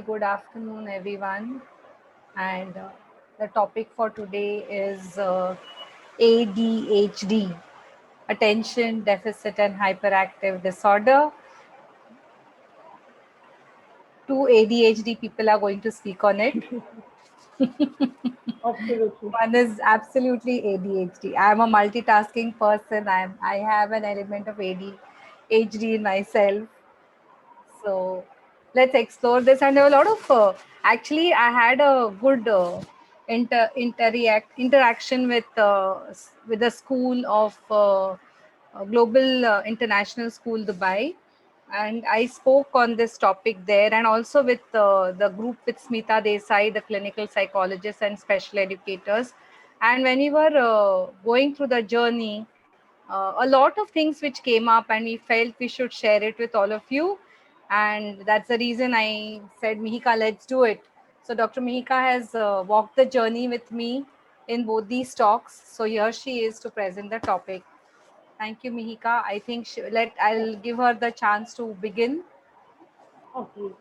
good afternoon, everyone. And the topic for today is ADHD, Attention Deficit and Hyperactive Disorder. Two ADHD people are going to speak on it. Absolutely. One is absolutely ADHD. I am a multitasking person. I have an element of ADHD in myself. So let's explore this. And there were a lot of actually, I had a good interaction with the school of Global International School Dubai, and I spoke on this topic there, and also with the group with Smita Desai, the clinical psychologists and special educators. And when we were going through the journey, a lot of things which came up, and we felt we should share it with all of you. And that's the reason I said, Mihika, let's do it. So Dr. Mihika has walked the journey with me in both these talks. So here she is to present the topic. Thank you, Mihika. I think I'll give her the chance to begin. Okay.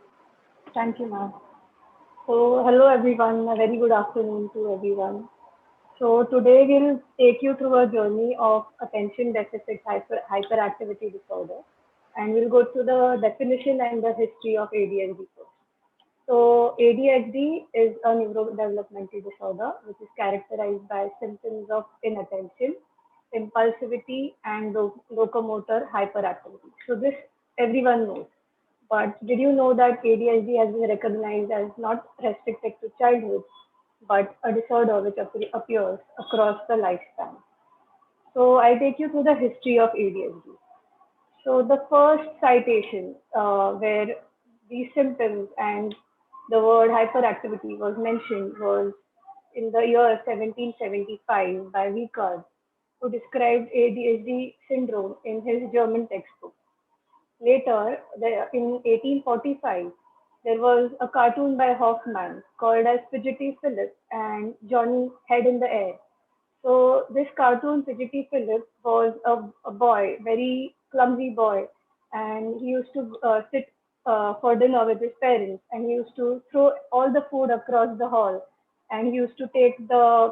Thank you, ma'am. So, hello everyone. A very good afternoon to everyone. So, today we'll take you through a journey of attention deficit hyperactivity disorder, and we'll go through the definition and the history of ADHD first. So, ADHD is a neurodevelopmental disorder which is characterized by symptoms of inattention, impulsivity, and locomotor hyperactivity. So, this everyone knows. But did you know that ADHD has been recognized as not restricted to childhood, but a disorder which appears across the lifespan? So, I'll take you through the history of ADHD. So the first citation where these symptoms and the word hyperactivity was mentioned was in the year 1775 by Wiecard, who described ADHD syndrome in his German textbook. Later, in 1845, there was a cartoon by Hoffman called as Fidgety Philip and Johnny Head in the Air. So this cartoon, Fidgety Philip, was a boy, very clumsy boy, and he used to sit for dinner with his parents, and he used to throw all the food across the hall, and he used to take uh,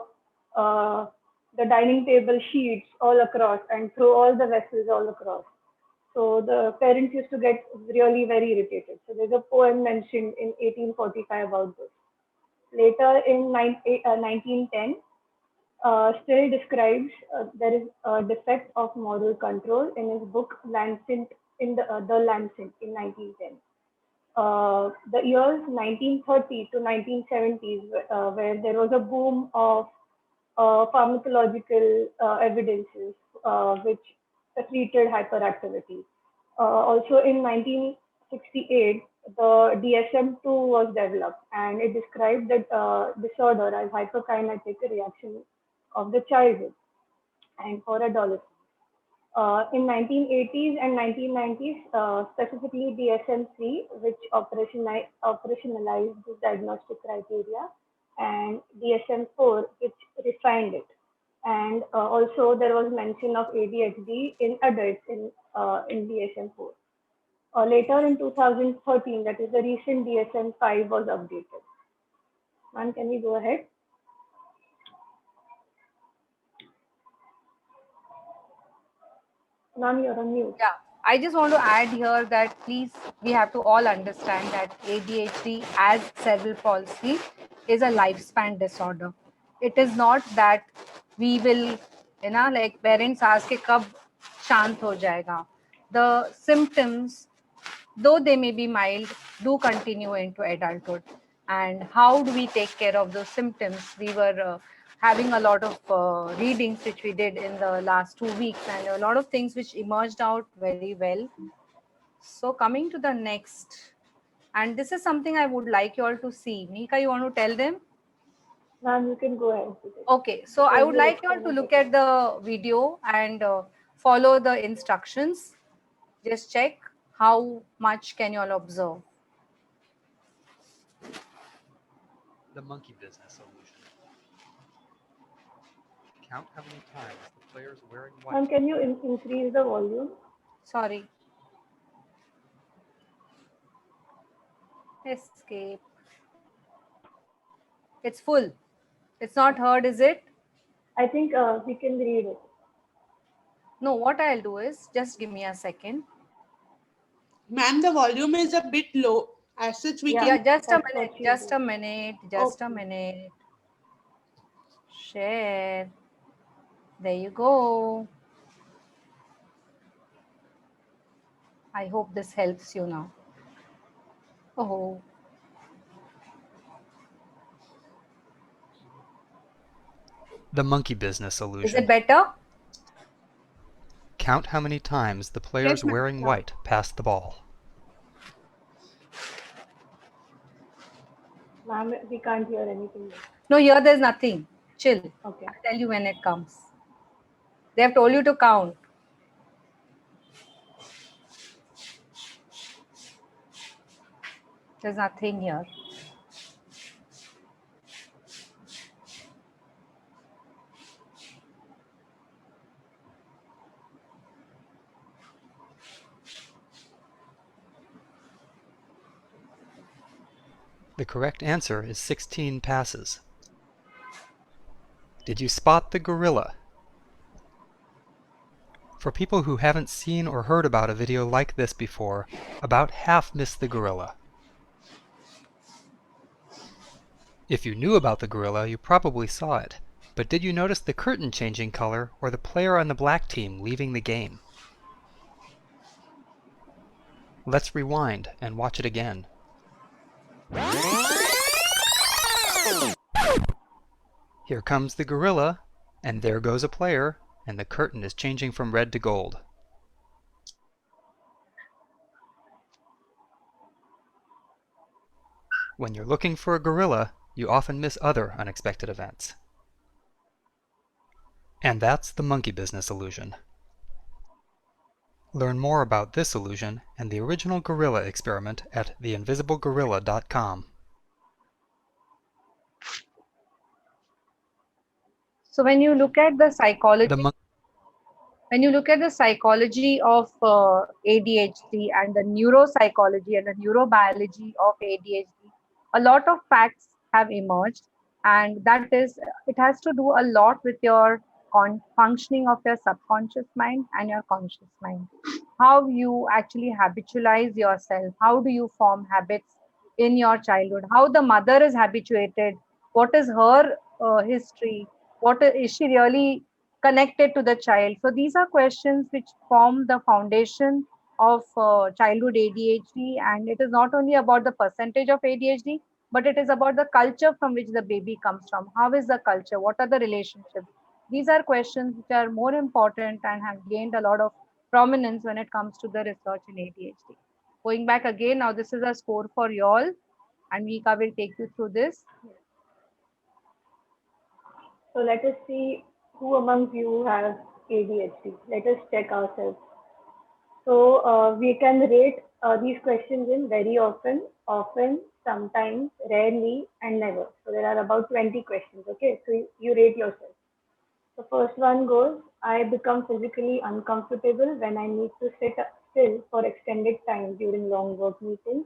the dining table sheets all across and throw all the vessels all across. So the parents used to get really very irritated. So there's a poem mentioned in 1845 about this. Later in 1910, still describes there is a defect of moral control in his book Lancet the Lancet in 1910. The years 1930 to 1970s, where there was a boom of pharmacological evidences which treated hyperactivity. Also in 1968, the DSM-2 was developed, and it described the disorder as hyperkinetic reaction of the childhood and for adolescents. In 1980s and 1990s, specifically DSM-3, which operationalized this diagnostic criteria, and DSM-4, which refined it. And also there was mention of ADHD in adults in DSM-4. Later in 2013, that is the recent DSM-5 was updated. Man, can we go ahead? Ma'am, you're on mute. Yeah, I just want to add here that please, we have to all understand that ADHD as cerebral palsy is a lifespan disorder. It is not that we will, like parents ask ke kab shant ho jayega. The symptoms, though they may be mild, do continue into adulthood. And how do we take care of those symptoms? We were having a lot of readings which we did in the last 2 weeks, and a lot of things which emerged out very well. So coming to the next, and this is something I would like you all to see. Mika, you want to tell them? Ma'am, you can go ahead with it Okay, so I because would we'll like you all explain to it look better. at the video and follow the instructions. Just check how much can you all observe. The monkey business illusion. Count how many times the players wearing white. Ma'am, can you increase the volume? Sorry. Escape. It's full. It's not heard, is it? I think we can read it. No, what I'll do is just give me a second. Ma'am, the volume is a bit low. As such, we Yeah. Yeah, can. just a That's minute. what she Just did. a minute. Just a Okay. minute. Share. There you go. I hope this helps you now. Oh, The monkey business is it illusion. better? Count how many times the Yes, players ma'am. wearing Yeah. white pass the ball. Ma'am, we can't hear anything. No, here there's nothing. Chill. Okay. I'll tell you when it comes. They have told you to count. There's nothing here. The correct answer is 16 passes. Did you spot the gorilla? For people who haven't seen or heard about a video like this before, about half missed the gorilla. If you knew about the gorilla, you probably saw it. But did you notice the curtain changing color or the player on the black team leaving the game? Let's rewind and watch it again. Here comes the gorilla, and there goes a player, and the curtain is changing from red to gold. When you're looking for a gorilla, you often miss other unexpected events. And that's the monkey business illusion. Learn more about this illusion and the original gorilla experiment at theinvisiblegorilla.com. So when you look at the psychology, The when you look at the psychology of ADHD and the neuropsychology and the neurobiology of ADHD, a lot of facts have emerged, and that is, it has to do a lot with your functioning of your subconscious mind and your conscious mind. How you actually habitualize yourself, how do you form habits in your childhood, how the mother is habituated, what is her history, is she really connected to the child. So these are questions which form the foundation of childhood ADHD, and it is not only about the percentage of ADHD, but it is about the culture from which the baby comes from. How is the culture? What are the relationships? These are questions which are more important and have gained a lot of prominence when it comes to the research in ADHD. Going back again, now this is a score for you all, and Mika will take you through this. So let us see who among you has ADHD. Let us check ourselves. So we can rate these questions in very often, often, sometimes, rarely, and never. So there are about 20 questions. Okay, so you rate yourself. The first one goes, I become physically uncomfortable when I need to sit still for extended time during long work meetings,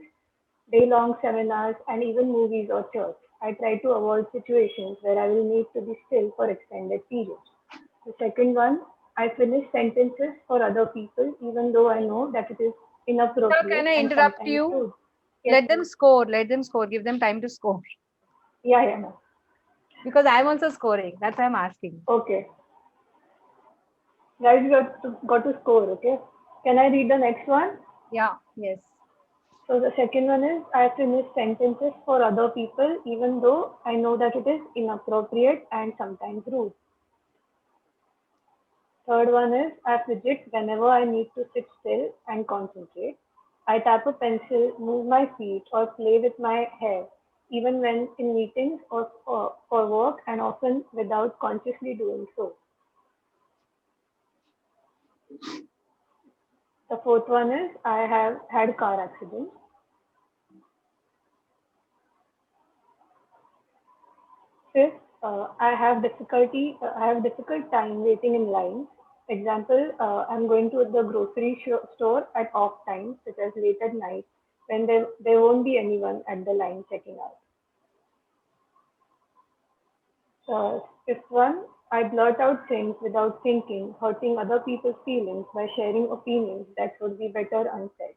day-long seminars, and even movies or church. I try to avoid situations where I will need to be still for extended periods. The second one, I finish sentences for other people even though I know that it is Sir, can inappropriate I and interrupt sometimes you? rude. Yes, Let them please. score. Let them score. Give them time to score. Yeah, yeah, no. Because I'm also scoring. That's why I'm asking. Okay. Guys, you got to score, okay? Can I read the next one? Yeah, yes. So the second one is I finish sentences for other people even though I know that it is inappropriate and sometimes rude. Third one is I fidget whenever I need to sit still and concentrate. I tap a pencil, move my feet, or play with my hair, even when in meetings or for work, and often without consciously doing so. The fourth one is I have had car accidents. Fifth, I have difficult time waiting in line. Example, I'm going to the grocery store at off times, such as late at night, when there won't be anyone at the line checking out. Fifth one, I blurt out things without thinking, hurting other people's feelings by sharing opinions that would be better unsaid.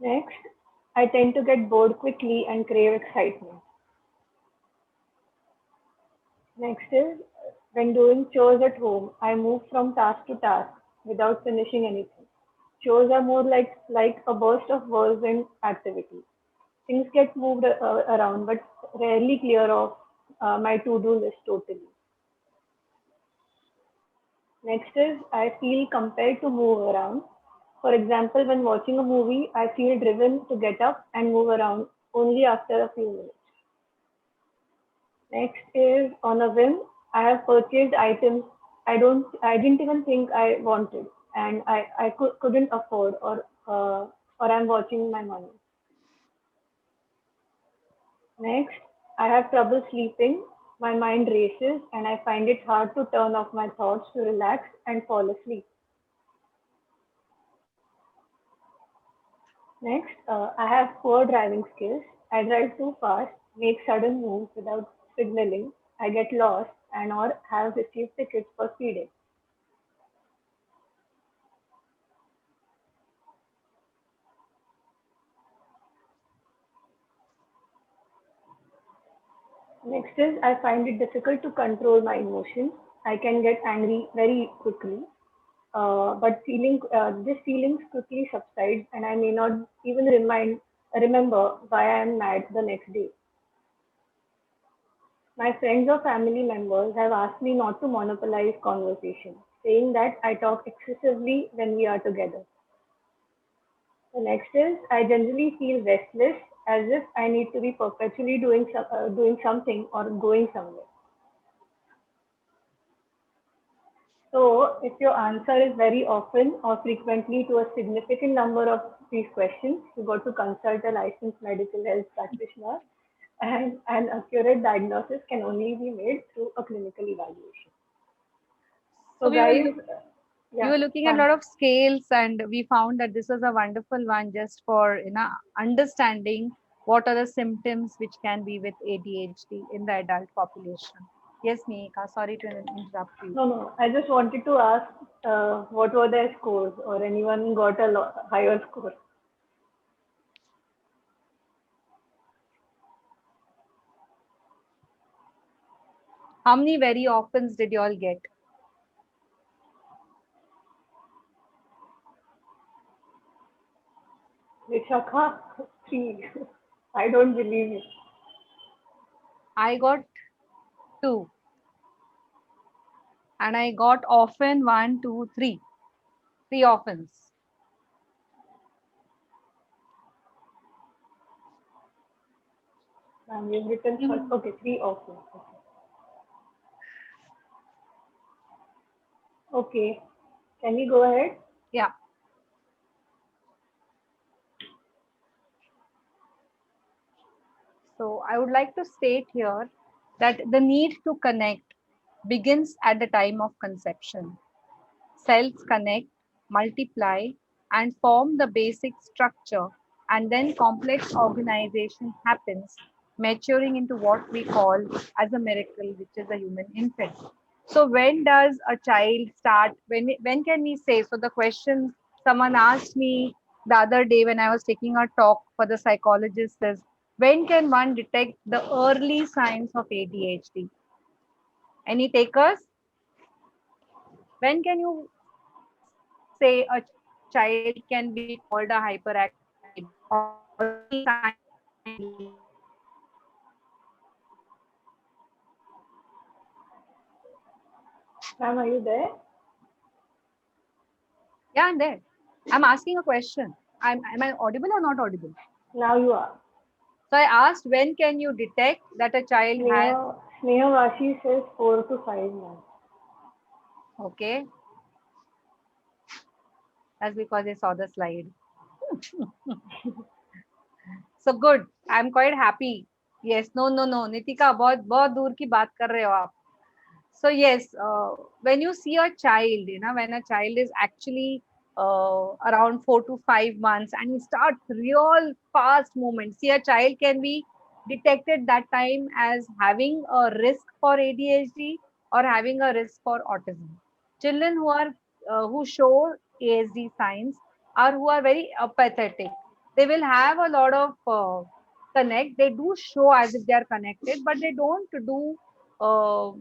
Next, I tend to get bored quickly and crave excitement. Next is when doing chores at home, I move from task to task without finishing anything. Chores are more like a burst of whirlwind activity. Things get moved around, but rarely clear off my to-do list totally. Next is I feel compelled to move around. For example, when watching a movie, I feel driven to get up and move around only after a few minutes. Next is on a whim, I have purchased items I didn't even think I wanted and I couldn't afford or I'm watching my money. Next, I have trouble sleeping. My mind races and I find it hard to turn off my thoughts to relax and fall asleep. Next, I have poor driving skills. I drive too fast, make sudden moves without signaling. I get lost and or have received tickets for speeding. Next is I find it difficult to control my emotions. I can get angry very quickly, but this feelings quickly subsides, and I may not even remember why I am mad the next day. My friends or family members have asked me not to monopolize conversation, saying that I talk excessively when we are together. The next is I generally feel restless, as if I need to be perpetually doing something or going somewhere. So, if your answer is very often or frequently to a significant number of these questions, you got to consult a licensed medical health practitioner, and an accurate diagnosis can only be made through a clinical evaluation. So So, guys, we yeah, were looking at a thanks. lot of scales, and we found that this was a wonderful one just for understanding what are the symptoms which can be with ADHD in the adult population. Yes, Mika, sorry to interrupt you. No, no, I just wanted to ask what were their scores or anyone got a higher score? How many very offens did you all get? Vishakha, three. I don't believe it. I got two, and I got often one, two, three, three offens. You've written for, You, okay, three offers. Okay, can we go ahead? yeah. So I would like to state here that the need to connect begins at the time of conception. Cells connect, multiply, and form the basic structure, and then complex organization happens, maturing into what we call as a miracle, which is a human infant. So when does a child start? When can we say? So the question someone asked me the other day when I was taking a talk for the psychologist is, when can one detect the early signs of ADHD? Any takers? When can you say a child can be called a hyperactive child or early signs of ADHD? Ma'am, are you there? Yeah, I'm there. I'm asking a question. Am I audible or not audible? Now you are. So I asked, when can you detect that a child has, Sneha Vashi says 4 to 5 months. okay, that's because they saw the slide. So good. I'm quite happy. Yes, no. Nitika, बहुत बहुत दूर की बात कर रहे हो आप. So yes, when you see a child, when a child is actually around 4 to 5 months, and he starts real fast movements. See, a child can be detected that time as having a risk for ADHD or having a risk for autism. Children who show ASD signs or who are very apathetic, they will have a lot of connect. They do show as if they are connected, but they don't do uh,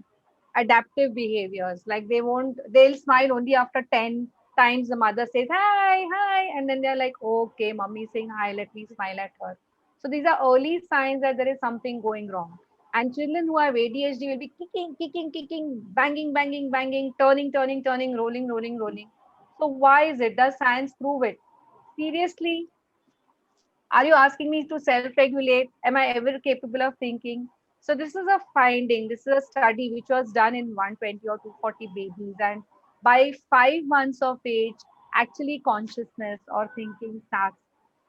adaptive behaviors. Like they'll smile only after 10 times the mother says hi, hi, and then they're like, okay, mommy is saying hi, let me smile at her. So these are early signs that there is something going wrong. And children who have ADHD will be kicking, kicking, kicking, banging, banging, banging, turning, turning, turning, rolling, rolling, rolling. So why is it? Does science prove it? Seriously, are you asking me to self-regulate? Am I ever capable of thinking? So this is a finding. This is a study which was done in 120 or 240 babies, and by 5 months of age, actually consciousness or thinking starts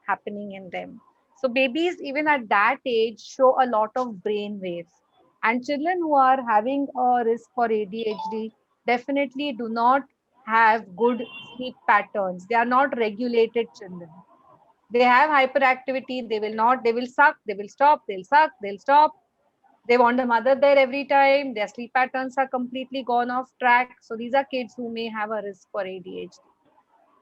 happening in them. So babies, even at that age, show a lot of brain waves. And children who are having a risk for ADHD definitely do not have good sleep patterns. They are not regulated children. They have hyperactivity. They will suck, they will stop, they'll suck, they'll stop. They want the mother there every time. Their sleep patterns are completely gone off track. So these are kids who may have a risk for ADHD.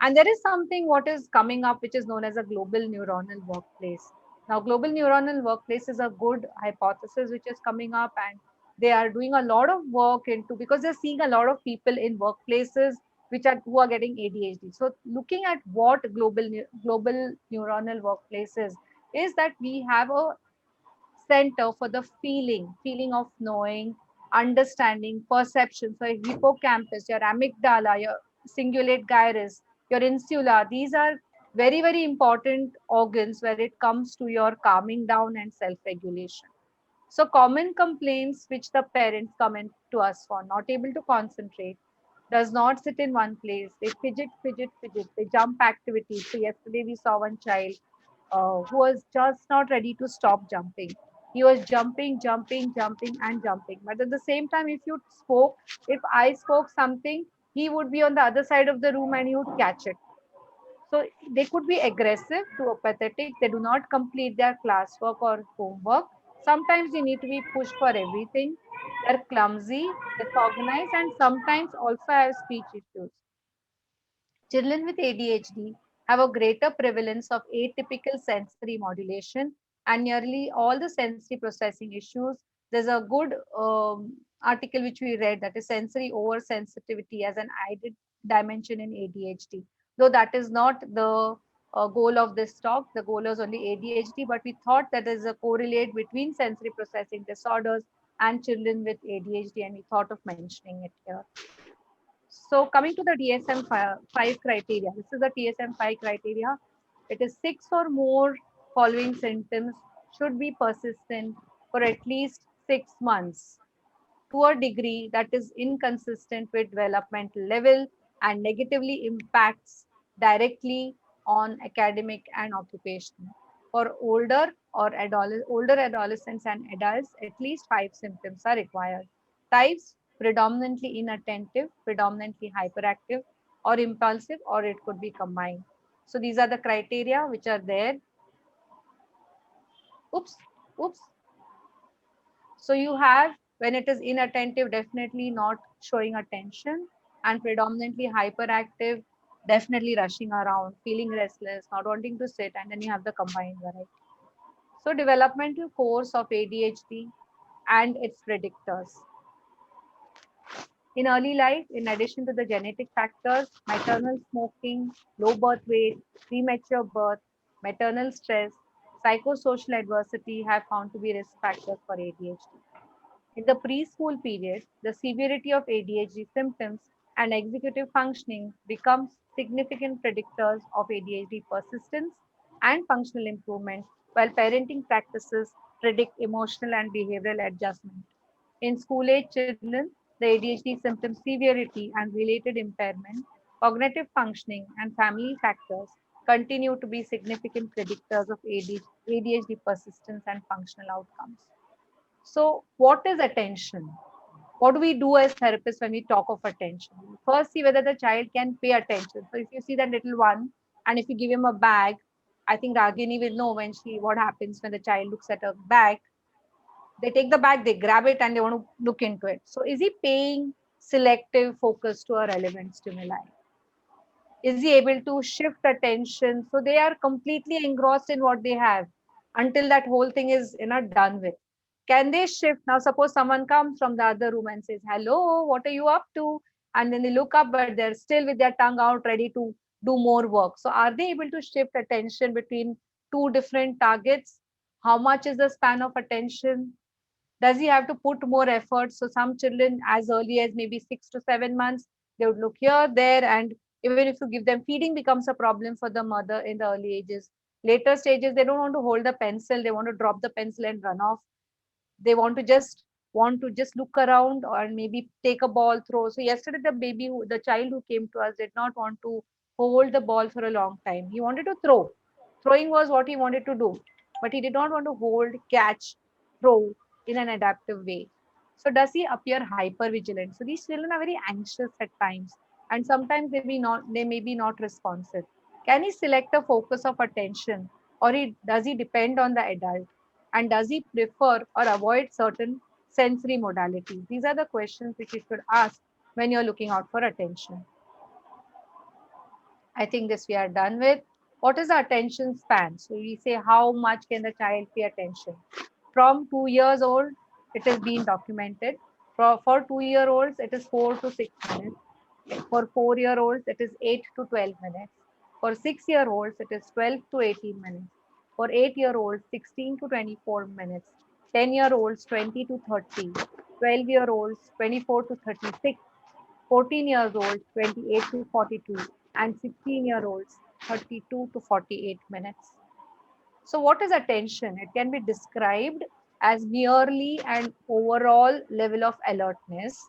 And there is something what is coming up, which is known as a global neuronal workplace. Now, global neuronal workplace is a good hypothesis which is coming up, and they are doing a lot of work into, because they're seeing a lot of people in workplaces which are who are getting ADHD. So, looking at what global neuronal workplace is that we have a center for the feeling of knowing, understanding, perception. So, your hippocampus, your amygdala, your cingulate gyrus, your insula, these are very, very important organs where it comes to your calming down and self regulation. So, common complaints which the parents come in to us for, not able to concentrate, does not sit in one place. They fidget, fidget, fidget. They jump activities. So, yesterday we saw one child who was just not ready to stop jumping. He was jumping, jumping, jumping, and jumping. But at the same time, if I spoke something, he would be on the other side of the room and he would catch it. So they could be aggressive to apathetic. They do not complete their classwork or homework. Sometimes they need to be pushed for everything. They're clumsy, disorganized, and sometimes also have speech issues. Children with ADHD have a greater prevalence of atypical sensory modulation and nearly all the sensory processing issues. There's a good article which we read, that is sensory oversensitivity as an added dimension in ADHD. Though that is not the goal of this talk, the goal is only ADHD, but we thought that there is a correlate between sensory processing disorders and children with ADHD, and we thought of mentioning it here. So coming to the DSM-5 criteria, this is the DSM-5 criteria. It is 6 or more following symptoms should be persistent for at least 6 months to a degree that is inconsistent with developmental level and negatively impacts directly on academic and occupational. For older adolescents and adults, at least 5 symptoms are required. Types: predominantly inattentive, predominantly hyperactive, or impulsive, or it could be combined. So these are the criteria which are there. Oops, oops. So you have, when it is inattentive, definitely not showing attention, and predominantly hyperactive, definitely rushing around, feeling restless, not wanting to sit, and then you have the combined variety. So developmental course of ADHD and its predictors. In early life, in addition to the genetic factors, maternal smoking, low birth weight, premature birth, maternal stress, psychosocial adversity have found to be risk factors for ADHD. In the preschool period, the severity of ADHD symptoms and executive functioning becomes significant predictors of ADHD persistence and functional improvement, while parenting practices predict emotional and behavioral adjustment. In school age children, the ADHD symptom severity and related impairment, cognitive functioning, and family factors continue to be significant predictors of ADHD persistence and functional outcomes. So, what is attention? What do we do as therapists when we talk of attention? First, see whether the child can pay attention. So if you see that little one, and if you give him a bag, I think Ragini will know when she what happens when the child looks at a bag. They take the bag, they grab it, and they want to look into it. So is he paying selective focus to a relevant stimuli? Is he able to shift attention? So they are completely engrossed in what they have until that whole thing is done with. Can they shift? Now suppose someone comes from the other room and says, hello, what are you up to? And then they look up, but they're still with their tongue out ready to do more work. So are they able to shift attention between two different targets? How much is the span of attention? Does he have to put more effort? So some children as early as maybe 6 to 7 months, they would look here, there, and even if you give them feeding becomes a problem for the mother in the early ages. Later stages, they don't want to hold the pencil, they want to drop the pencil and run off. They want to just look around or maybe take a ball throw. So yesterday the child who came to us did not want to hold the ball for a long time. He wanted to throw. Throwing was what he wanted to do, but he did not want to hold, catch, throw in an adaptive way. So does he appear hyper vigilant? So these children are very anxious at times, and sometimes they may be not responsive. Can he select a focus of attention, or does he depend on the adult? And does he prefer or avoid certain sensory modalities? These are the questions which you should ask when you're looking out for attention. I think this we are done with. What is the attention span? So we say how much can the child pay attention? From 2 years old, it is being documented. For 2 year olds, it is 4 to 6 minutes. For 4 year olds, it is 8 to 12 minutes. For 6 year olds, it is 12 to 18 minutes. For 8 year olds, 16 to 24 minutes. 10 year olds, 20 to 30. 12 year olds, 24 to 36. 14 years old, 28 to 42, and 16 year olds, 32 to 48 minutes. So, what is attention? It can be described as merely an overall level of alertness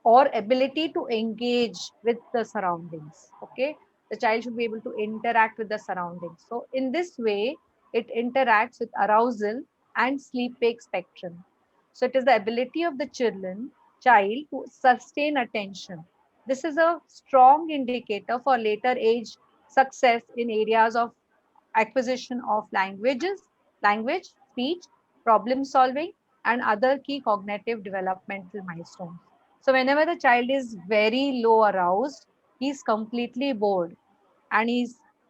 or ability to engage with the surroundings. Okay, the child should be able to interact with the surroundings. So, in this way, it interacts with arousal and sleep wake spectrum. So, it is the ability of the child to sustain attention. This is a strong indicator for later age success in areas of acquisition of language, speech, problem solving, and other key cognitive developmental milestones. So, whenever the child is very low aroused, he's completely bored, and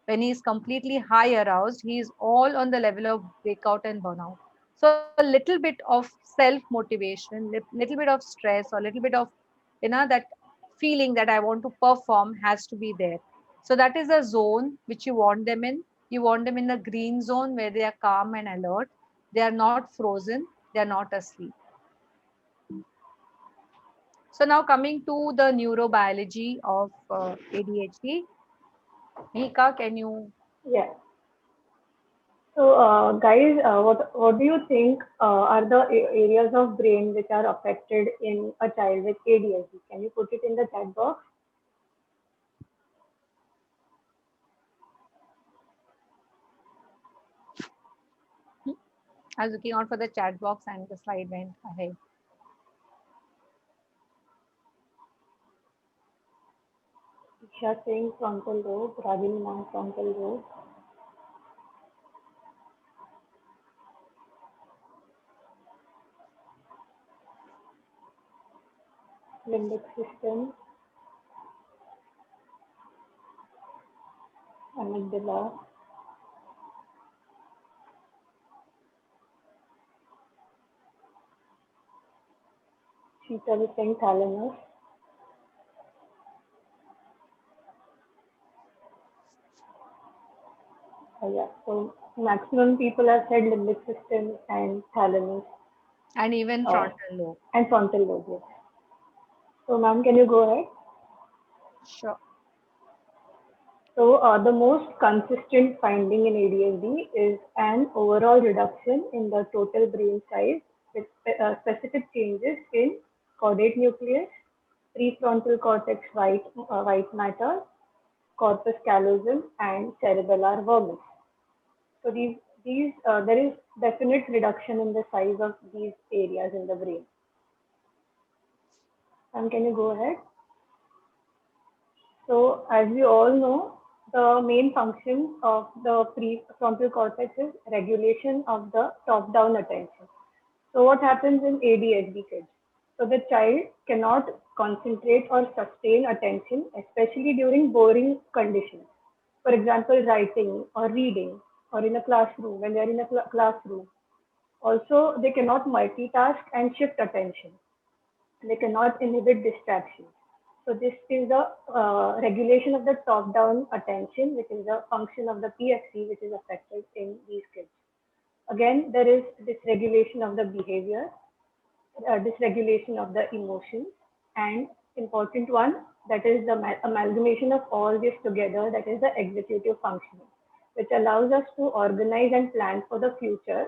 when he's completely high aroused, he is all on the level of breakout and burnout. So, a little bit of self motivation, little bit of stress, or little bit of that feeling that I want to perform has to be there. So that is a zone which you want them in. You want them in the green zone where they are calm and alert. They are not frozen. They are not asleep. So now coming to the neurobiology of ADHD. Mika, can you? Yeah. So, guys, what do you think are the areas of brain which are affected in a child with ADHD? Can you put it in the chat box? Hmm? I was looking out for the chat box and the slide went ahead. Isha saying frontal lobe, Ragini ma'am frontal lobe, limbic system, amygdala, Sheetal is saying thalamus. Yeah, so maximum people have said limbic system and thalamus And even uh, frontal lobe. and frontal lobe. Yes. So, ma'am, can you go ahead? Sure. So, the most consistent finding in ADHD is an overall reduction in the total brain size with specific changes in caudate nucleus, prefrontal cortex white matter, corpus callosum, and cerebellar vermis. So, there is definite reduction in the size of these areas in the brain. Can you go ahead? So, as we all know, the main function of the prefrontal cortex is regulation of the top-down attention. So, what happens in ADHD kids? So, the child cannot concentrate or sustain attention, especially during boring conditions. For example, writing or reading, or in a classroom, when they are in a classroom. Also, they cannot multitask and shift attention. They cannot inhibit distractions. So this is the regulation of the top-down attention, which is a function of the PFC, which is affected in these kids. Again, there is dysregulation of the behavior, dysregulation of the emotions, and important one, that is the amalgamation of all this together, that is the executive functioning, which allows us to organize and plan for the future.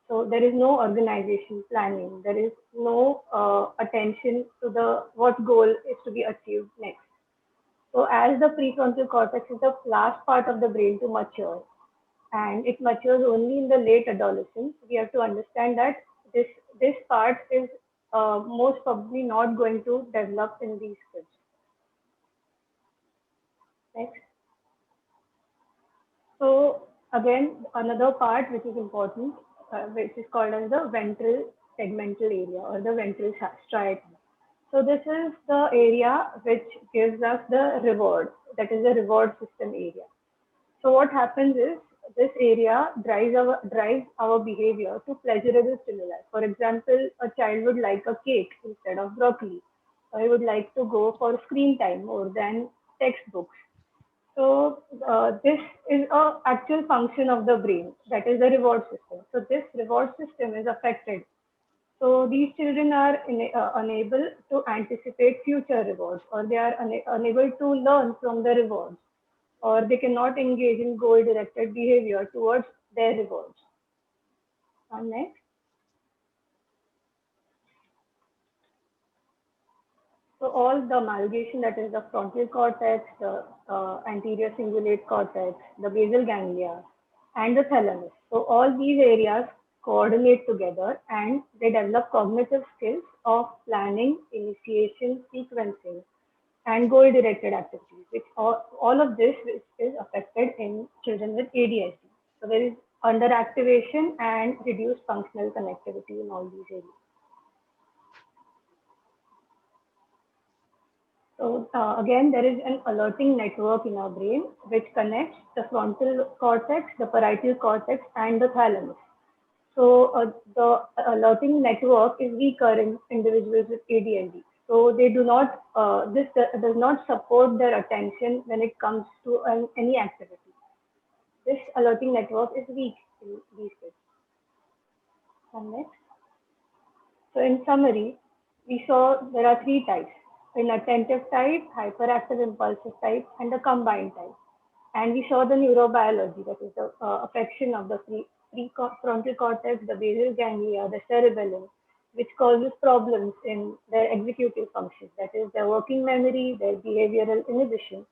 So there is no organization planning. There is no attention to the what goal is to be achieved next. So as the prefrontal cortex is the last part of the brain to mature, and it matures only in the late adolescence, we have to understand that this this part is most probably not going to develop in these kids. Next. So again, another part which is important, which is called as the ventral segmental area or the ventral striatum. So this is the area which gives us the reward, that is the reward system area. So what happens is this area drives our behavior to pleasurable stimuli. For example, a child would like a cake instead of broccoli, or he would like to go for screen time more than textbooks. So this is a actual function of the brain, that is the reward system. So this reward system is affected. So these children are unable to anticipate future rewards, or they are unable to learn from the rewards, or they cannot engage in goal-directed behavior towards their rewards. And next. So all the amalgamation, that is the frontal cortex, the anterior cingulate cortex, the basal ganglia, and the thalamus. So all these areas coordinate together and they develop cognitive skills of planning, initiation, sequencing, and goal-directed activities, which all of this is affected in children with ADHD. So there is underactivation and reduced functional connectivity in all these areas. So again, there is an alerting network in our brain which connects the frontal cortex, the parietal cortex, and the thalamus. So the alerting network is weaker in individuals with ADHD. So they do not, this does not support their attention when it comes to any activity. This alerting network is weak in these kids. And next. So in summary, we saw there are three types: an attentive type, hyperactive impulsive type, and a combined type. And we saw the neurobiology, that is the affection of the prefrontal cortex, the basal ganglia, the cerebellum, which causes problems in their executive functions, that is their working memory, their behavioral inhibition,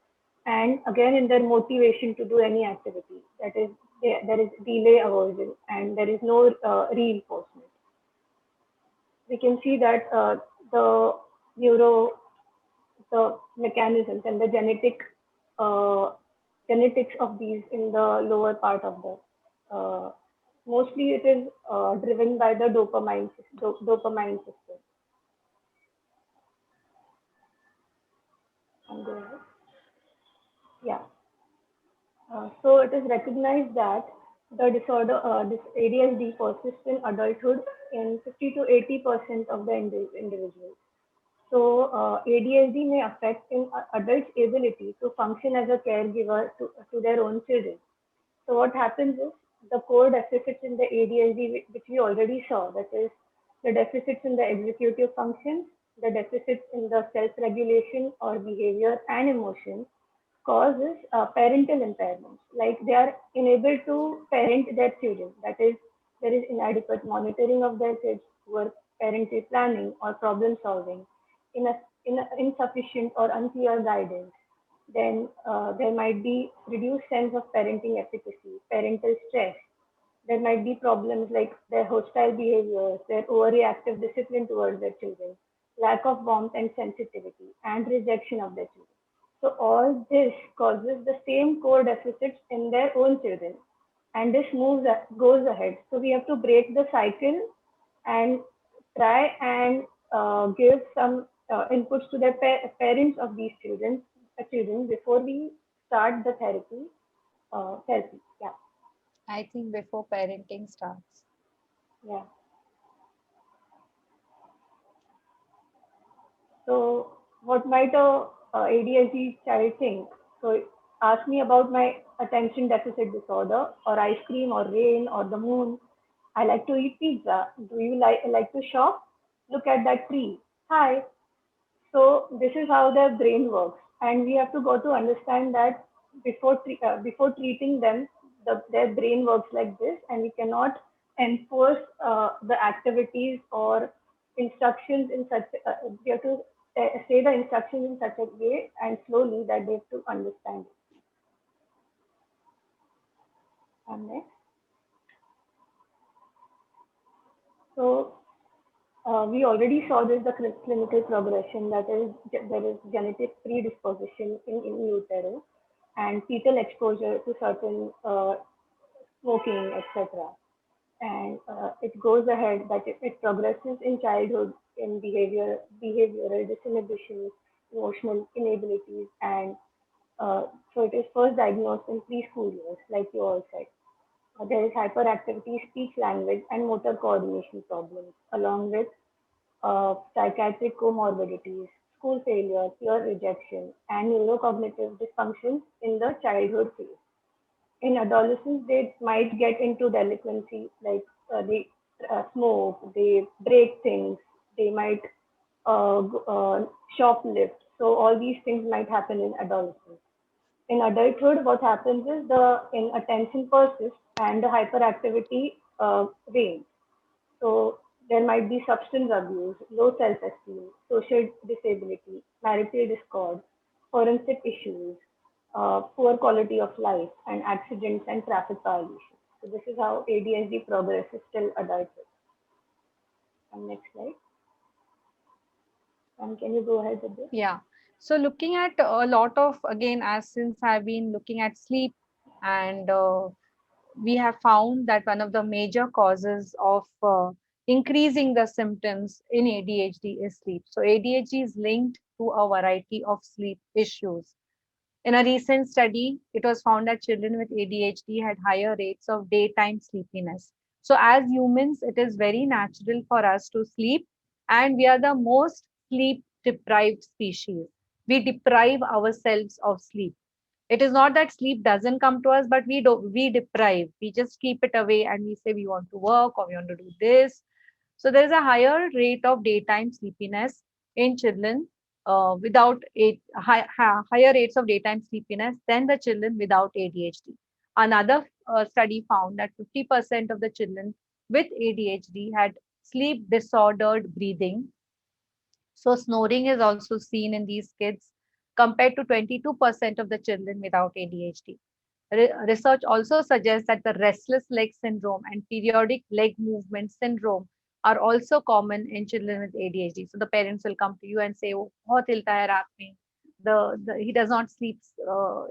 and again in their motivation to do any activity, that is there is delay aversion and there is no reinforcement. We can see that the neuro, the mechanisms and the uh, genetics of these in the lower part of the, mostly it is driven by the dopamine system. And, yeah. So it is recognized that the disorder, this ADHD persists in adulthood in 50 to 80% of the individuals. So ADHD may affect in adults' ability to function as a caregiver to their own children. So what happens is the core deficits in the ADHD, which we already saw, that is the deficits in the executive functions, the deficits in the self-regulation or behavior and emotion, causes parental impairments. Like they are unable to parent their children. That is, there is inadequate monitoring of their kids, poor parental planning or problem solving, insufficient or unclear guidance. Then there might be reduced sense of parenting efficacy, parental stress. There might be problems like their hostile behaviors, their overreactive discipline towards their children, lack of warmth and sensitivity, and rejection of their children. So all this causes the same core deficits in their own children, and this goes ahead. So we have to break the cycle and try and give some inputs to the parents of these children before we start the therapy. Therapy, yeah, I think before parenting starts. yeah. So, what might a ADHD child think? So, ask me about my attention deficit disorder, or ice cream, or rain, or the moon. I like to eat pizza. Do you like to shop? Look at that tree. Hi. So this is how their brain works, and we have to go to understand that before treating them, their brain works like this, and we cannot enforce the activities or instructions in such. We have to say the instructions in such a way and slowly that they have to understand it. And next, so we already saw this the clinical progression that is there is genetic predisposition in utero and fetal exposure to certain smoking, etc. And it goes ahead that it progresses in childhood in behavioral disinhibition, emotional inabilities, and so it is first diagnosed in preschool years, like you all said. There is hyperactivity, speech language, and motor coordination problems, along with psychiatric comorbidities, school failure, peer rejection, and neurocognitive dysfunctions in the childhood phase. In adolescence, they might get into delinquency, like they smoke, they break things, they might shoplift. So all these things might happen in adolescence. In adulthood, what happens is the inattention persists and the hyperactivity wanes. So there might be substance abuse, low self-esteem, social disability, marital discord, forensic issues, poor quality of life, and accidents and traffic violations. So this is how ADHD progresses till adulthood. And next slide. And can you go ahead with this? Yeah. So looking at a lot of, again, as since I've been looking at sleep, and we have found that one of the major causes of increasing the symptoms in ADHD is sleep. So ADHD is linked to a variety of sleep issues. In a recent study, it was found that children with ADHD had higher rates of daytime sleepiness. So, as humans, it is very natural for us to sleep, and we are the most sleep deprived species. We deprive ourselves of sleep. It is not that sleep doesn't come to us, but we deprive. We just keep it away and we say we want to work or we want to do this. So there is a higher rate of daytime sleepiness in children higher rates of daytime sleepiness than the children without ADHD. Another study found that 50% of the children with ADHD had sleep disordered breathing. So snoring is also seen in these kids compared to 22% of the children without ADHD. Research also suggests that the restless leg syndrome and periodic leg movement syndrome are also common in children with ADHD. So the parents will come to you and say, "Oh, बहुत हिलता है रात में." He does not sleep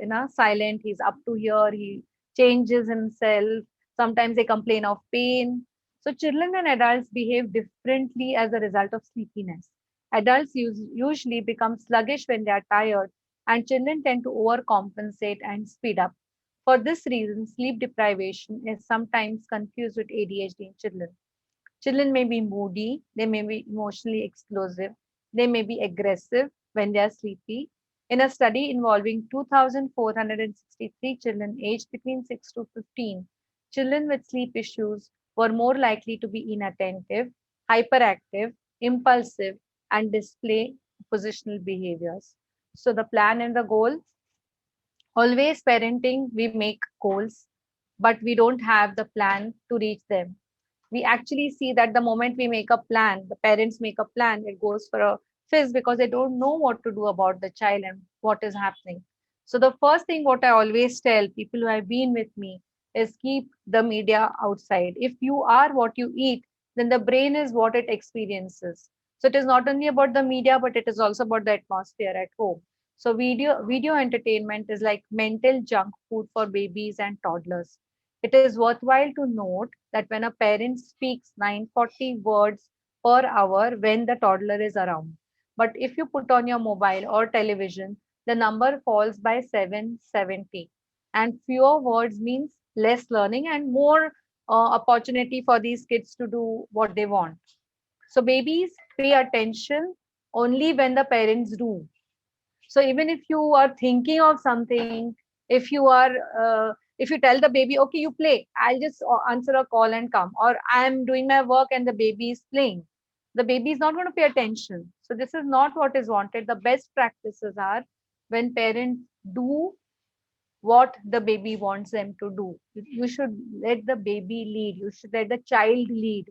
in a silent. He's up to here. He changes himself. Sometimes they complain of pain. So children and adults behave differently as a result of sleepiness. Adults usually become sluggish when they are tired, and children tend to overcompensate and speed up. For this reason, sleep deprivation is sometimes confused with ADHD in children. Children may be moody, they may be emotionally explosive, they may be aggressive when they are sleepy. In a study involving 2,463 children aged between 6 to 15, children with sleep issues were more likely to be inattentive, hyperactive, impulsive, and display oppositional behaviors. So, the plan and the goal, always parenting, we make goals, but we don't have the plan to reach them. We actually see that the moment we make a plan, the parents make a plan, it goes for a fizz because they don't know what to do about the child and what is happening. So the first thing what I always tell people who have been with me is keep the media outside. If you are what you eat, then the brain is what it experiences. So it is not only about the media, but it is also about the atmosphere at home. So video entertainment is like mental junk food for babies and toddlers. It is worthwhile to note that when a parent speaks 940 words per hour when the toddler is around, but if you put on your mobile or television, the number falls by 770. And fewer words means less learning and more opportunity for these kids to do what they want. So babies pay attention only when the parents do. So even if you are thinking of something, if you are if you tell the baby, okay, you play, I'll just answer a call and come, or I'm doing my work and the baby is playing, the baby is not going to pay attention. So this is not what is wanted. The best practices are when parents do what the baby wants them to do. You should let the baby lead. You should let the child lead.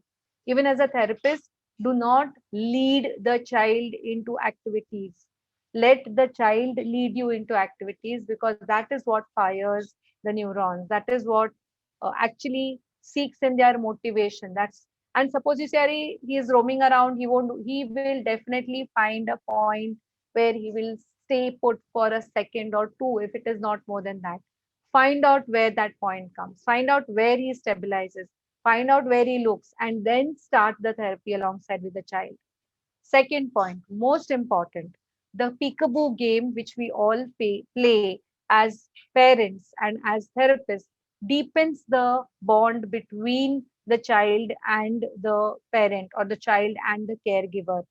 Even as a therapist, do not lead the child into activities. Let the child lead you into activities, because that is what fires the neurons. That is what actually seeks in their motivation. That's, and suppose you say, "Arey, he is roaming around, he won't do," he will definitely find a point where he will stay put for a second or two, if it is not more than that. Find out where that point comes, find out where he stabilizes, find out where he looks, and then start the therapy alongside with the child. Second point, most important, the peekaboo game, which we all play as parents and as therapists, deepens the bond between the child and the parent, or the child and the caregiver.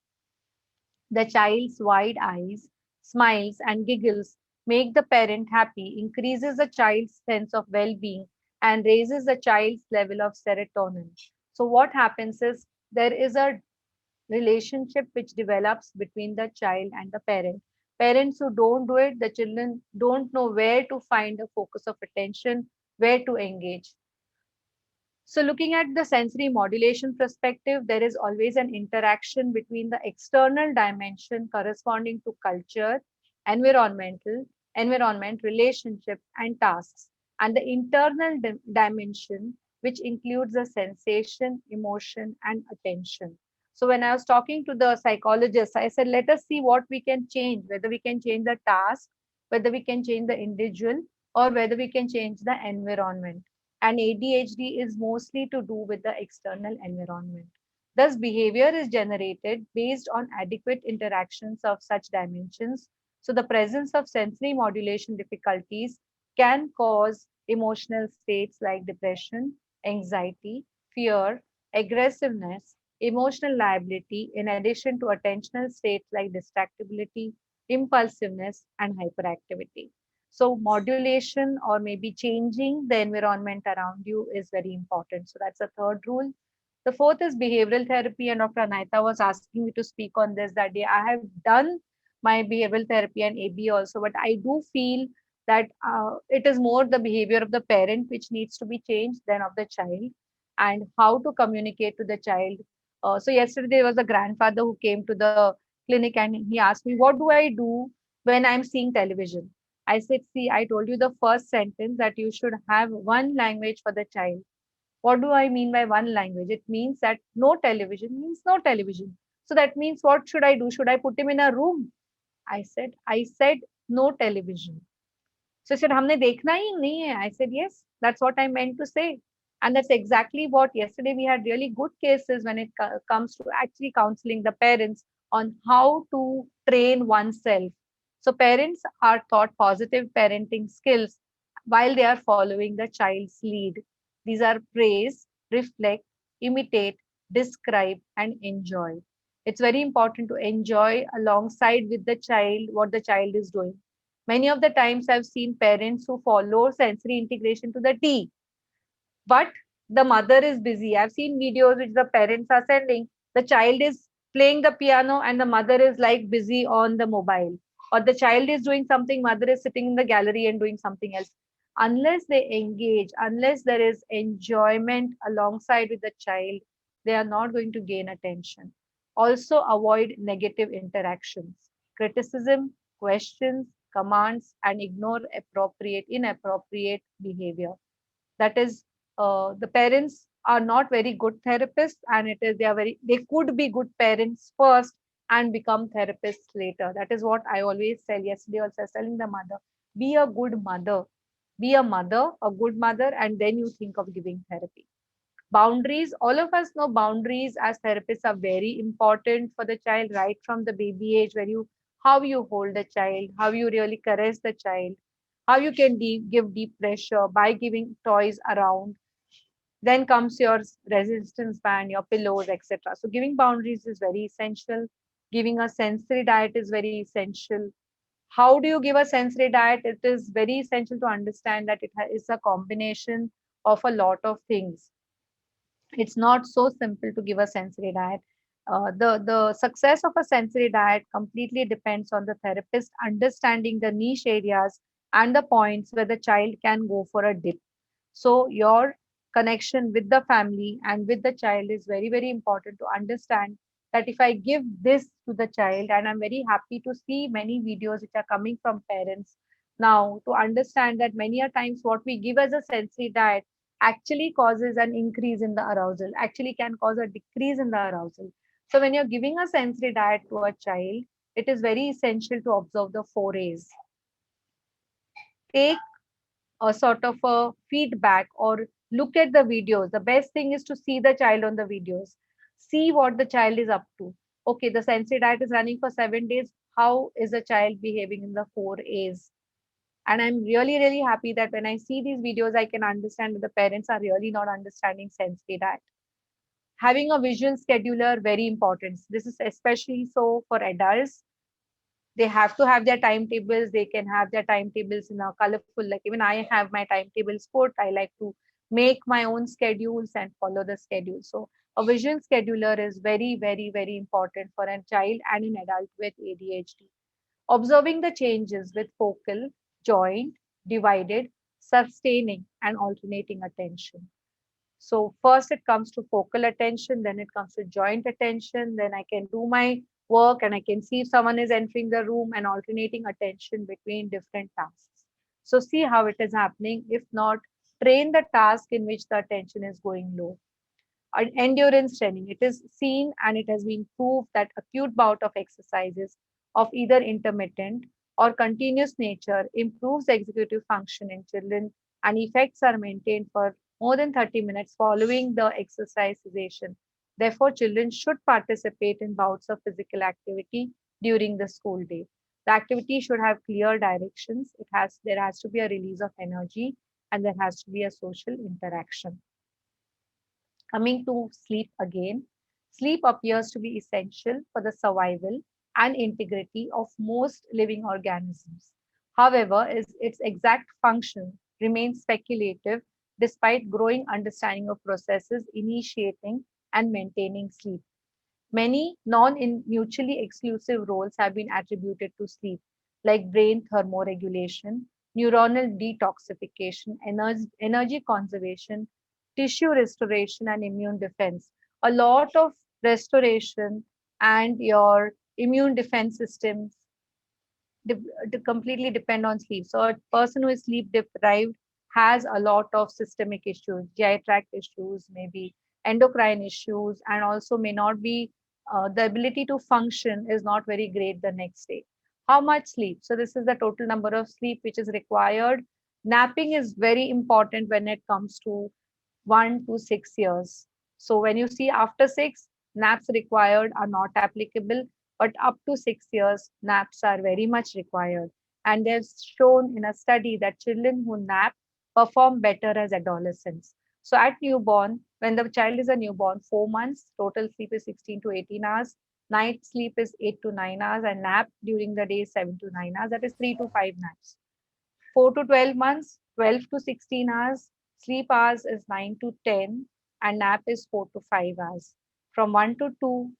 The child's wide eyes, smiles, and giggles make the parent happy, increases the child's sense of well being, and raises the child's level of serotonin. So, what happens is there is a relationship which develops between the child and the parent. Parents who don't do it, the children don't know where to find a focus of attention, where to engage. So, looking at the sensory modulation perspective, there is always an interaction between the external dimension corresponding to culture, environmental, environment, relationship, and tasks, and the internal dimension, which includes the sensation, emotion, and attention. So, when I was talking to the psychologist, I said, let us see what we can change, whether we can change the task, whether we can change the individual, or whether we can change the environment. And ADHD is mostly to do with the external environment. Thus, behavior is generated based on adequate interactions of such dimensions. So, the presence of sensory modulation difficulties can cause emotional states like depression, anxiety, fear, aggressiveness, emotional liability, in addition to attentional states like distractibility, impulsiveness, and hyperactivity. So modulation, or maybe changing the environment around you, is very important. So that's the third rule. The fourth is behavioral therapy, and Dr. Anaita was asking me to speak on this that day. I have done my behavioral therapy and AB also, but I do feel that it is more the behavior of the parent which needs to be changed than of the child, and how to communicate to the child. So yesterday there was a grandfather who came to the clinic and he asked me, "What do I do when I'm seeing television?" I said, "See, I told you the first sentence that you should have one language for the child." What do I mean by one language? It means that no television means no television. So that means what should I do? Should I put him in a room? I said no television. So he said, "हमने देखना ही नहीं है." I said, "Yes, that's what I meant to say." And that's exactly what yesterday we had really good cases when it comes to actually counseling the parents on how to train oneself. So parents are taught positive parenting skills while they are following the child's lead. These are praise, reflect, imitate, describe, and enjoy. It's very important to enjoy alongside with the child what the child is doing. Many of the times I've seen parents who follow sensory integration to the T, but the mother is busy. I've seen videos which the parents are sending. The child is playing the piano and the mother is like busy on the mobile. Or the child is doing something, mother is sitting in the gallery and doing something else. Unless they engage, unless there is enjoyment alongside with the child, they are not going to gain attention. Also, avoid negative interactions, criticism, questions, commands, and ignore inappropriate behavior. That is, the parents are not very good therapists, and it is they could be good parents first and become therapists later. That is what I always tell. Yesterday also I was telling the mother, be a good mother, be a mother, a good mother, and then you think of giving therapy. Boundaries, all of us know boundaries as therapists are very important for the child right from the baby age, where you how you hold the child, how you really caress the child, how you can give deep pressure by giving toys around. Then comes your resistance band, your pillows, etc. So giving boundaries is very essential. Giving a sensory diet is very essential. How do you give a sensory diet? It is very essential to understand that is a combination of a lot of things. It's not so simple to give a sensory diet. The success of a sensory diet completely depends on the therapist understanding the niche areas and the points where the child can go for a dip. So your connection with the family and with the child is very, very important to understand that if I give this to the child, and I'm very happy to see many videos which are coming from parents now to understand that many a times what we give as a sensory diet actually causes an increase in the arousal, actually can cause a decrease in the arousal. So when you're giving a sensory diet to a child, it is very essential to observe the 4 A's. Take a sort of a feedback or look at the videos. The best thing is to see the child on the videos. See what the child is up to. Okay, the sensory diet is running for 7 days. How is the child behaving in the 4 A's? And I'm really, really happy that when I see these videos, I can understand that the parents are really not understanding sensory diet. Having a visual scheduler, very important. This is especially so for adults. They have to have their timetables. They can have their timetables in a colorful, like even I have my timetables put. I like to make my own schedules and follow the schedule. So a visual scheduler is very, very, very important for a child and an adult with ADHD. Observing the changes with focal, joint, divided, sustaining, and alternating attention. So first it comes to focal attention, then it comes to joint attention, then I can do my work and I can see if someone is entering the room, and alternating attention between different tasks. So see how it is happening. If not, train the task in which the attention is going low. Endurance training. It is seen and it has been proved that acute bout of exercises of either intermittent or continuous nature improves executive function in children, and effects are maintained for more than 30 minutes following the exercise cessation. Therefore, children should participate in bouts of physical activity during the school day. The activity should have clear directions. There has to be a release of energy, and there has to be a social interaction. Coming to sleep again, sleep appears to be essential for the survival and integrity of most living organisms. However, its exact function remains speculative despite growing understanding of processes initiating and maintaining sleep. Many non-mutually exclusive roles have been attributed to sleep, like brain thermoregulation, neuronal detoxification, energy conservation, tissue restoration, and immune defense. A lot of restoration and your immune defense systems completely depend on sleep. So a person who is sleep deprived has a lot of systemic issues, GI tract issues, maybe endocrine issues, and also may not be the ability to function is not very great the next day. How much sleep? So this is the total number of sleep which is required. Napping is very important when it comes to 1 to 6 years. So when you see after six, naps required are not applicable, but up to 6 years, naps are very much required. And they've shown in a study that children who nap perform better as adolescents. So at newborn, when the child is a newborn, 4 months, total sleep is 16 to 18 hours, night sleep is 8 to 9 hours, and nap during the day is 7 to 9 hours. That is 3 to 5 naps. 4 to 12 months, 12 to 16 hours, sleep hours is 9 to 10, and nap is 4 to 5 hours. From 1 to 2,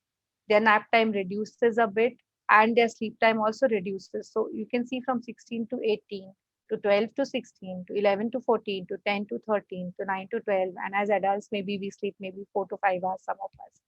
their nap time reduces a bit and their sleep time also reduces. So you can see from 16 to 18 to 12 to 16 to 11 to 14 to 10 to 13 to 9 to 12. And as adults, maybe we sleep maybe 4 to 5 hours, some of us.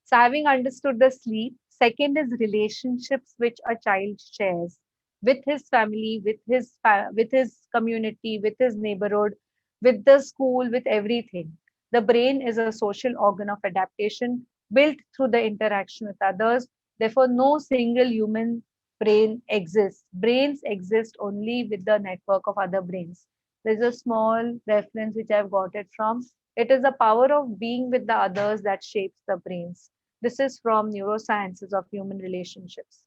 So having understood the sleep, second is relationships which a child shares with his family, with his community, with his neighborhood, with the school, with everything. The brain is a social organ of adaptation built through the interaction with others. Therefore, no single human brain exists. Brains exist only with the network of other brains. There's a small reference which I've got it from. It is the power of being with the others that shapes the brains. This is from Neurosciences of Human Relationships.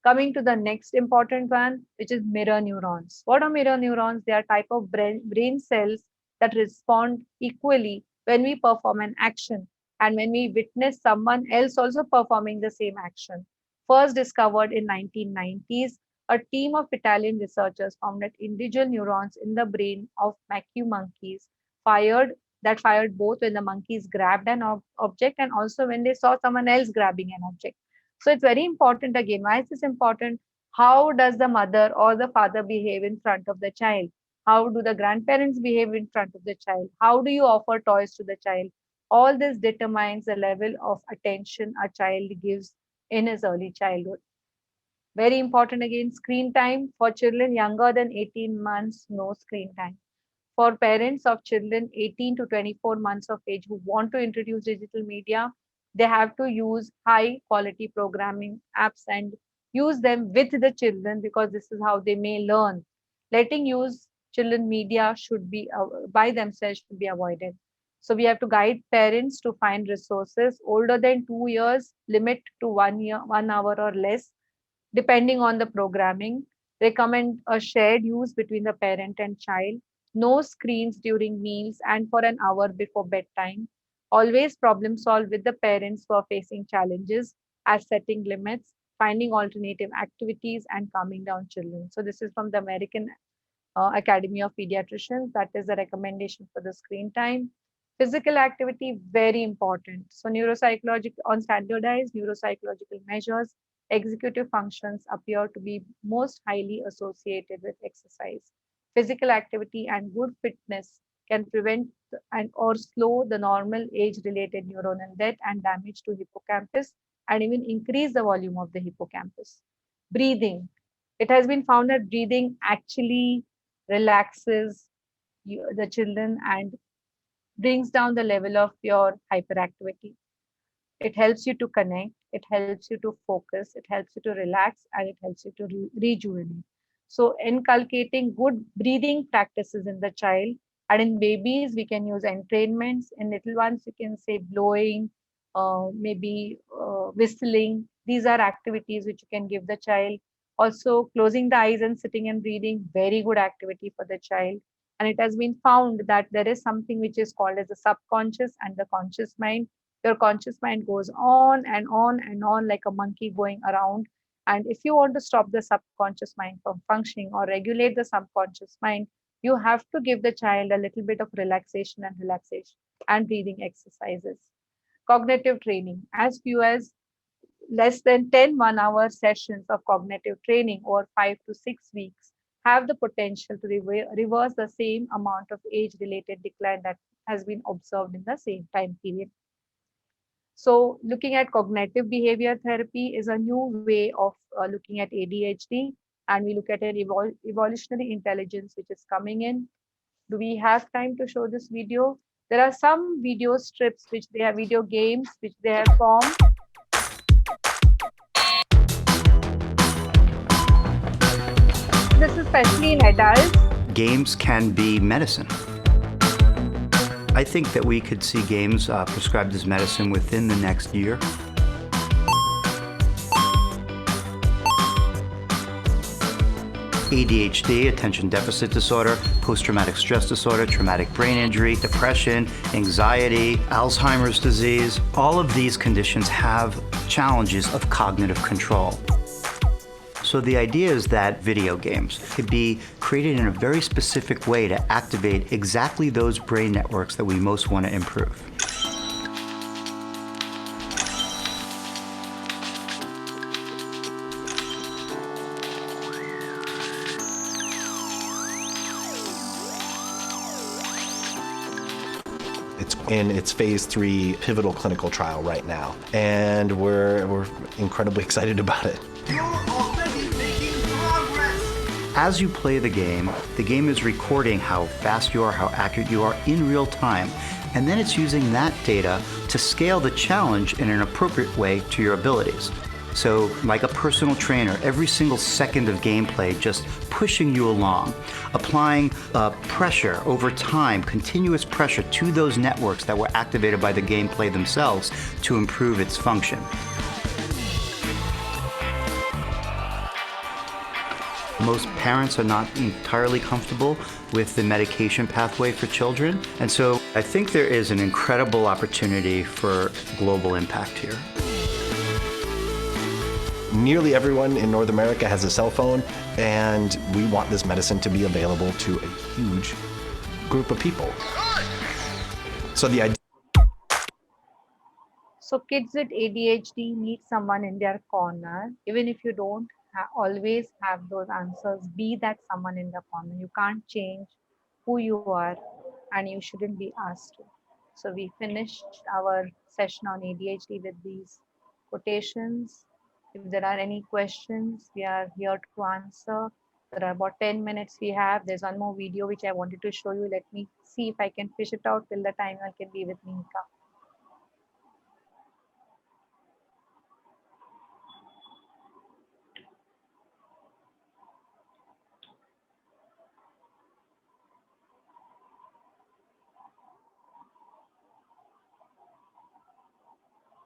Coming to the next important one, which is mirror neurons. What are mirror neurons? They are type of brain cells that respond equally when we perform an action and when we witness someone else also performing the same action. First discovered in 1990s, a team of Italian researchers found that individual neurons in the brain of macaque monkeys fired both when the monkeys grabbed an object and also when they saw someone else grabbing an object. So it's very important again. Why is this important? How does the mother or the father behave in front of the child? How do the grandparents behave in front of the child? How do you offer toys to the child? All this determines the level of attention a child gives in his early childhood. Very important again, screen time for children younger than 18 months, no screen time. For parents of children 18 to 24 months of age who want to introduce digital media, they have to use high quality programming apps and use them with the children because this is how they may learn. Letting use children media should be by themselves should be avoided. So we have to guide parents to find resources older than 2 years, limit to 1 year, 1 hour or less depending on the programming. Recommend a shared use between the parent and child. No screens during meals and for an hour before bedtime. Always problem solve with the parents who are facing challenges as setting limits, finding alternative activities, and calming down children. So, this is from the American Academy of Pediatricians. That is the recommendation for the screen time. Physical activity, very important. So, neuropsychological on standardized neuropsychological measures, executive functions appear to be most highly associated with exercise. Physical activity and good fitness can prevent and or slow the normal age-related neuronal death and damage to hippocampus and even increase the volume of the hippocampus. Breathing. It has been found that breathing actually relaxes the children and brings down the level of your hyperactivity. It helps you to connect, it helps you to focus, it helps you to relax, and it helps you to rejuvenate. So, inculcating good breathing practices in the child, and in babies, we can use entrainments. In little ones, you can say blowing, maybe whistling. These are activities which you can give the child. Also, closing the eyes and sitting and reading, very good activity for the child. And it has been found that there is something which is called as the subconscious and the conscious mind. Your conscious mind goes on and on and on like a monkey going around. And if you want to stop the subconscious mind from functioning or regulate the subconscious mind, you have to give the child a little bit of relaxation and breathing exercises. Cognitive training, as few as less than 10 1 hour sessions of cognitive training over 5 to 6 weeks have the potential to reverse the same amount of age related decline that has been observed in the same time period. So, looking at cognitive behavior therapy is a new way of looking at ADHD, and we look at an evolutionary intelligence which is coming in. Do we have time to show this video? There are some video strips which they are video games which they have formed. This is especially in adults. Games can be medicine. I think that we could see games prescribed as medicine within the next year. ADHD, attention deficit disorder, post-traumatic stress disorder, traumatic brain injury, depression, anxiety, Alzheimer's disease. All of these conditions have challenges of cognitive control. So the idea is that video games could be created in a very specific way to activate exactly those brain networks that we most want to improve. It's in its phase 3 pivotal clinical trial right now, and we're incredibly excited about it. You're already making progress! As you play the game is recording how fast you are, how accurate you are in real time. And then it's using that data to scale the challenge in an appropriate way to your abilities. So like a personal trainer, every single second of gameplay just pushing you along, applying pressure over time, continuous pressure to those networks that were activated by the gameplay themselves to improve its function. Most parents are not entirely comfortable with the medication pathway for children, and so I think there is an incredible opportunity for global impact here. Nearly everyone in North America has a cell phone, and we want this medicine to be available to a huge group of people. So the idea. So kids with ADHD need someone in their corner. Even if you don't always have those answers, be that someone in the corner. You can't change who you are, and you shouldn't be asked to. So we finished our session on ADHD with these quotations. If there are any questions, we are here to answer. There are about 10 minutes we have. There's one more video which I wanted to show you. Let me see if I can fish it out till the time I can be with Nika.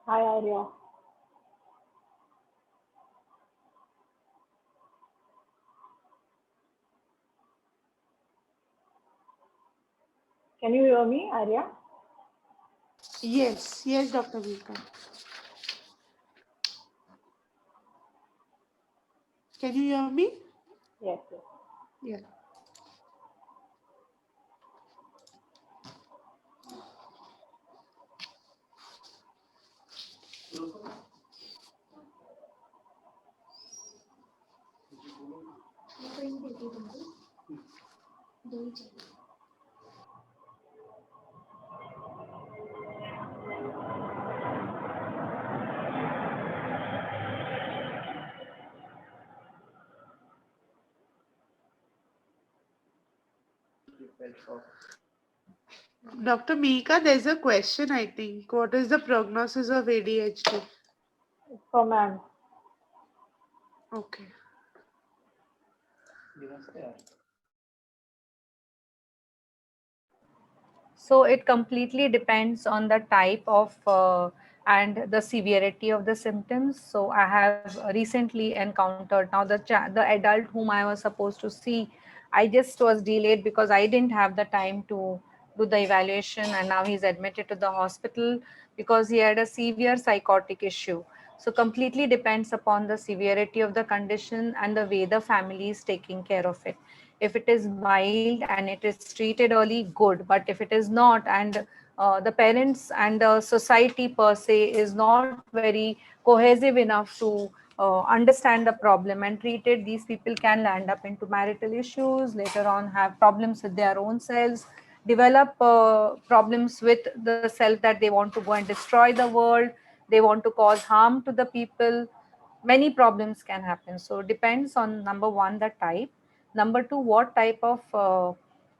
Hi, Arya. Can you hear me, Arya? Yes, yes, Dr. Mika. Can you hear me? Yes, yes. Yeah. Dr. Mika, there's a question, I think. What is the prognosis of ADHD? For ma'am. Okay. So it completely depends on the type of and the severity of the symptoms. So I have recently encountered now the adult whom I was supposed to see. I just was delayed because I didn't have the time to do the evaluation, and now he's admitted to the hospital because he had a severe psychotic issue. So completely depends upon the severity of the condition and the way the family is taking care of it. If it is mild and it is treated early, good. But if it is not, and the parents and the society per se is not very cohesive enough to understand the problem and treat it, these people can land up into marital issues, later on have problems with their own selves, develop problems with the self, that they want to go and destroy the world, they want to cause harm to the people. Many problems can happen. So depends on, number one, the type, number two, what type of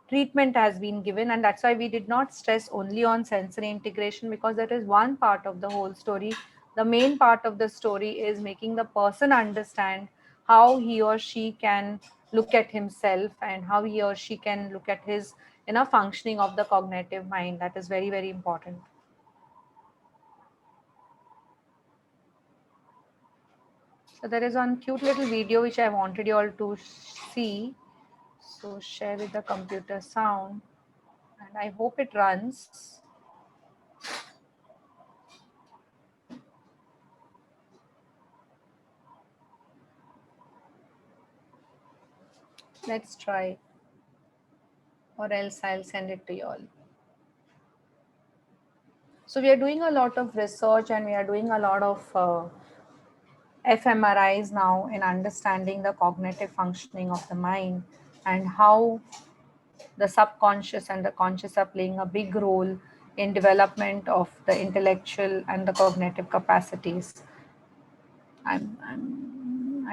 treatment has been given. And that's why we did not stress only on sensory integration, because that is one part of the whole story. The main part of the story is making the person understand how he or she can look at himself and how he or she can look at his functioning of the cognitive mind. That is very, very important. So there is one cute little video which I wanted you all to see. So share with the computer sound, and I hope it runs. Let's try, or else I'll send it to you all. So we are doing a lot of research and we are doing a lot of fMRIs now in understanding the cognitive functioning of the mind and how the subconscious and the conscious are playing a big role in development of the intellectual and the cognitive capacities. I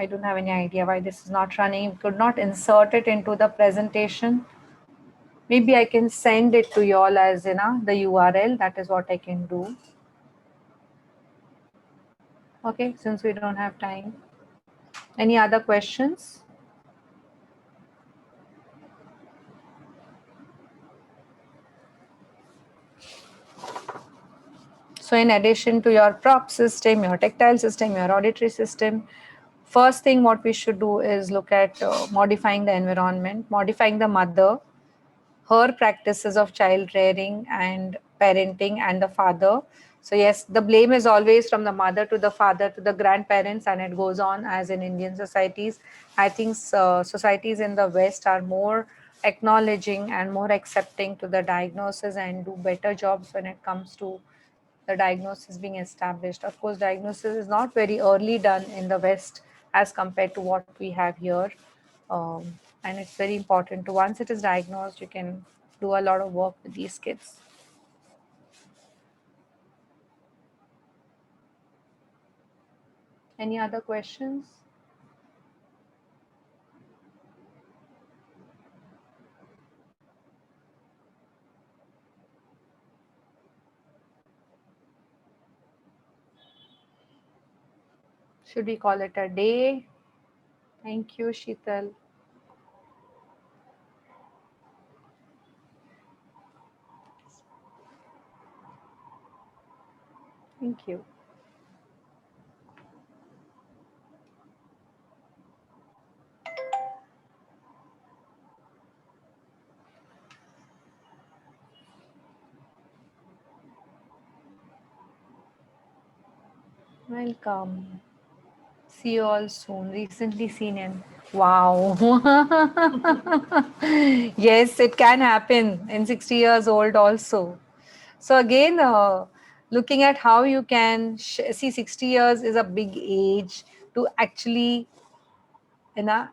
don't have any idea why this is not running. You could not insert it into the presentation. Maybe I can send it to you all as the URL. That is what I can do. Okay, since we don't have time. Any other questions? So in addition to your prop system, your tactile system, your auditory system, first thing what we should do is look at modifying the environment, modifying the mother, her practices of child rearing and parenting, and the father. So yes, the blame is always from the mother to the father to the grandparents, and it goes on as in Indian societies. I think societies in the West are more acknowledging and more accepting to the diagnosis and do better jobs when it comes to the diagnosis being established. Of course, diagnosis is not very early done in the West as compared to what we have here. And it's very important to, once it is diagnosed, you can do a lot of work with these kids. Any other questions? Should we call it a day? Thank you, Sheetal. Thank you. Welcome. See you all soon. Recently seen in. Wow. Yes, it can happen in 60 years old also. So again, looking at how you can see 60 years is a big age to actually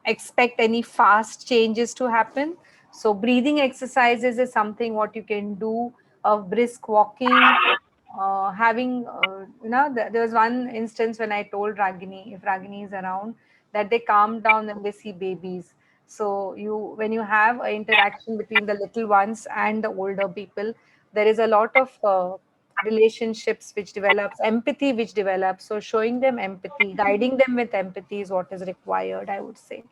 expect any fast changes to happen. So breathing exercises is something what you can do, of brisk walking, having there was one instance when I told Ragini, if Ragini is around, that they calm down when they see babies. So when you have an interaction between the little ones and the older people, there is a lot of relationships which develops, empathy which develops. So showing them empathy, guiding them with empathy is what is required, I would say.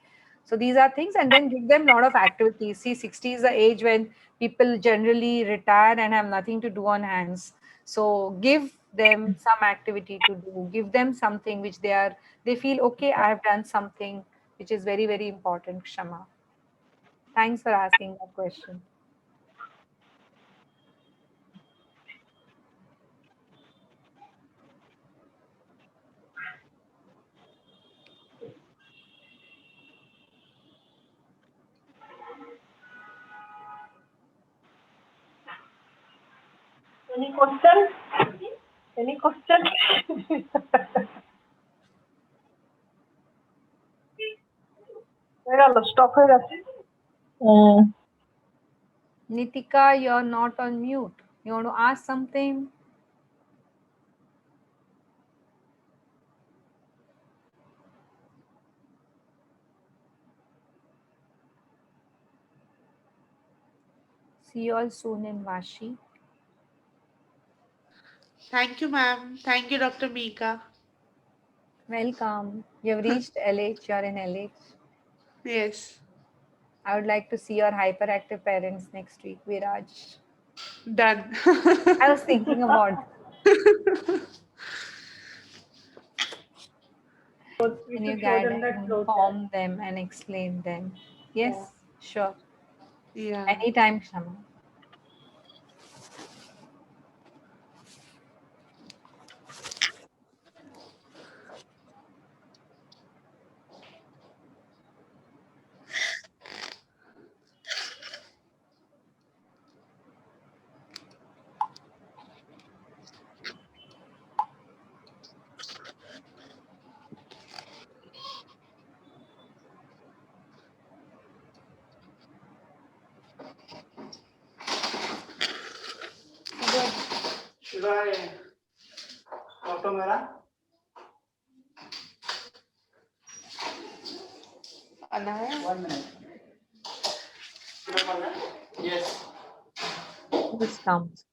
So these are things, and then give them a lot of activities. See, 60 is the age when people generally retire and have nothing to do on hands. So give them some activity to do, give them something which they feel, okay, I have done something, which is very, very important, Kshama. Thanks for asking that question. Any question? Any question? Stop here. Nitika, you're not on mute. You want to ask something? See you all soon in Vashi. Thank you, ma'am. Thank you, Dr. Mika. Welcome. You've reached LH. You're in LH. Yes. I would like to see your hyperactive parents next week, Viraj. Done. I was thinking about. We Can you should show guide them that and flow inform them and explain them? Yes, sure. Yeah. Anytime, Shama. Should I auto mera? Anaya? 1 minute. Yes. This comes.